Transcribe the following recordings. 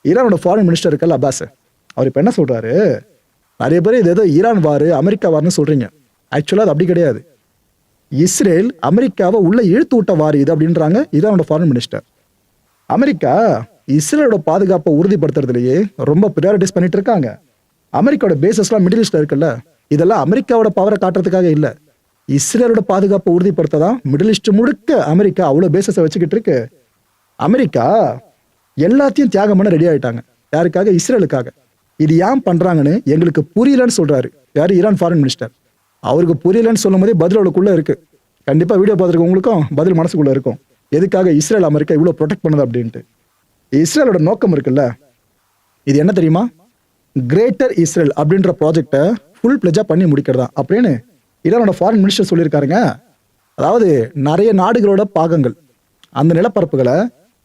ஈரானோட foreign minister இருக்கல Abbas, அவர் இப்போ என்ன சொல்றாரு, நிறைய பேர் இது ஏதோ ஈரான் வார் அமெரிக்கா வார்னு சொல்றீங்க. ஆக்சுவலாக அது அப்படி கிடையாது. இஸ்ரேல் அமெரிக்காவை உள்ள இழுத்து விட்ட வார் இது அப்படின்றாங்க ஈரானோட ஃபாரின் மினிஸ்டர். அமெரிக்கா இஸ்ரேலோட பாதுகாப்பை உறுதிப்படுத்துறதுலேயே ரொம்ப ப்ரியாரிட்டிஸ் பண்ணிட்டு இருக்காங்க. அமெரிக்காவோட பேசஸ்லாம் மிடில் ஈஸ்ட்ல இருக்குல்ல, இதெல்லாம் அமெரிக்காவோட பவரை காட்டுறதுக்காக இல்லை, இஸ்ரேலோட பாதுகாப்பை உறுதிப்படுத்த தான் மிடில் ஈஸ்ட் முழுக்க அமெரிக்கா அவ்வளோ பேசஸை வச்சுக்கிட்டு இருக்கு. அமெரிக்கா எல்லாத்தையும் தியாகம் பண்ண ரெடி ஆயிட்டாங்க. யாருக்காக? இஸ்ரேலுக்காக. இது ஏன் பண்றாங்கன்னு எங்களுக்கு புரியலன்னு சொல்றாரு யாரு? Iran foreign minister. அவருக்கு புரியலன்னு சொல்லும் போதே பதில் அவளுக்குள்ள இருக்கு. கண்டிப்பா வீடியோ பார்த்துருக்கவங்களுக்கும் பதில் மனசுக்குள்ள இருக்கும். எதுக்காக இஸ்ரேல் அமெரிக்கா இவ்வளோ ப்ரொடெக்ட் பண்ணுது அப்படின்ட்டு. இஸ்ரேலோட நோக்கம் இருக்குல்ல, இது என்ன தெரியுமா? கிரேட்டர் இஸ்ரேல் அப்படின்ற ப்ராஜெக்டை ஃபுல் பிளெஜா பண்ணி முடிக்கிறதா அப்படின்னு ஈரானோட ஃபாரின் மினிஸ்டர் சொல்லியிருக்காருங்க. அதாவது நிறைய நாடுகளோட பாகங்கள், அந்த நிலப்பரப்புகளை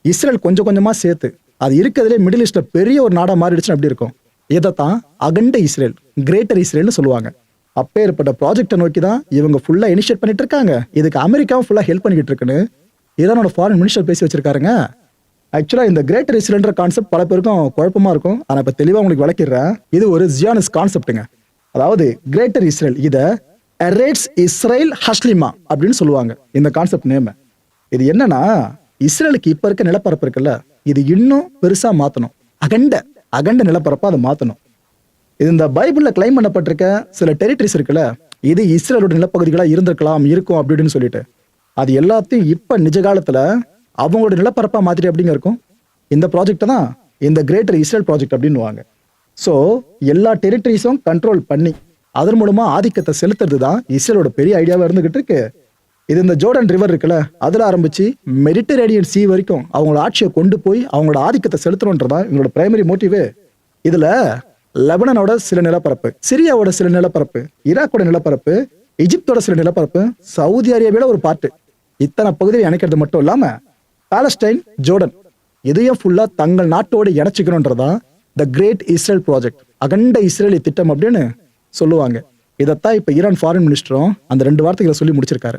இஸ்ரேல் கொஞ்சம் கொஞ்சமா சேர்த்து அது இருக்கிறதுலே மிடில் ஈஸ்ட்ல பெரிய ஒரு நாடா மாறிடுச்சுன்னு அப்படி இருக்கும். இதைத்தான் அகண்ட இஸ்ரேல், கிரேட்டர் இஸ்ரேல்னு சொல்லுவாங்க. அப்பேற்பட்ட ப்ராஜெக்டை நோக்கி தான் இவங்க ஃபுல்லா இனிஷியேட் பண்ணிட்டு இருக்காங்க. இதுக்கு அமெரிக்காவும் ஃபுல்லா ஹெல்ப் பண்ணிக்கிட்டு இருக்குன்னு ஈரானோட ஃபாரின் மினிஸ்டர் பேசி வச்சிருக்காருங்க. ஆக்சுவலா இந்த கிரேட்டர் இஸ்ரேல்ன்ற கான்செப்ட் பல பேருக்கும் குழப்பமா இருக்கும். ஆனா இப்ப தெளிவா உங்களுக்கு விளக்கிடுறேன். இது ஒரு ஜியானிஸ்ட் கான்செப்ட்டுங்க. அதாவது கிரேட்டர் இஸ்ரேல், இத எரேட்ஸ் இஸ்ரேல் ஹஷ்லிமா அப்படின்னு சொல்லுவாங்க இந்த கான்செப்ட் நேம். இது என்னன்னா, இஸ்ரேலுக்கு இப்ப இருக்க நிலப்பரப்பு இருக்குல்ல, இது இன்னும் பெருசா மாத்தணும். அகண்ட நிலப்பரப்பா அதை மாத்தணும். இது இந்த பைபிள்ல கிளைம் பண்ணப்பட்டிருக்க சில டெரிட்டரிஸ் இருக்குல்ல, இது இஸ்ரேலோட நிலப்பகுதிகளா இருந்திருக்கலாம், இருக்கும் அப்படின்னு சொல்லிட்டு, அது எல்லாத்தையும் இப்ப நிஜ காலத்துல அவங்களோட நிலப்பரப்பா மாத்திட்டு அப்படிங்க இருக்கும். இந்த ப்ராஜெக்ட் தான் இந்த கிரேட்டர் இஸ்ரேல் ப்ராஜெக்ட் அப்படின்னுவாங்க. ஸோ எல்லா டெரிட்டரிஸும் கண்ட்ரோல் பண்ணி அதன் மூலமா ஆதிக்கத்தை செலுத்துறது தான் இஸ்ரேலோட பெரிய ஐடியாவா இருந்துகிட்டு இருக்கு. இது இந்த ஜோர்டன் ரிவர் இருக்குல்ல, அதுல ஆரம்பிச்சு மெடிட்டரேனியன் சி வரைக்கும் அவங்களோட ஆட்சியை கொண்டு போய் அவங்களோட ஆதிக்கத்தை செலுத்தணுன்றதான் இவங்களோட பிரைமரி மோட்டிவ். இதுல லெபனனோட சில நிலப்பரப்பு, சிரியாவோட சில நிலப்பரப்பு, ஈராக்கோட நிலப்பரப்பு, எஜிப்தோட சில நிலப்பரப்பு, சவுதி அரேபியாவோட ஒரு பார்ட்டு, இத்தனை பகுதியை இணைக்கிறது மட்டும் இல்லாம பாலஸ்டைன், ஜோர்டன் இதையும் ஃபுல்லா தங்கள் நாட்டோடு இணைச்சிக்கணுன்றதான் த கிரேட் இஸ்ரேல் ப்ராஜெக்ட், அகண்ட இஸ்ரேலி திட்டம் அப்படின்னு சொல்லுவாங்க. இதைத்தான் இப்ப ஈரான் ஃபாரின் மினிஸ்டரும் அந்த 2 வார்த்தைகளை சொல்லி முடிச்சிருக்காரு.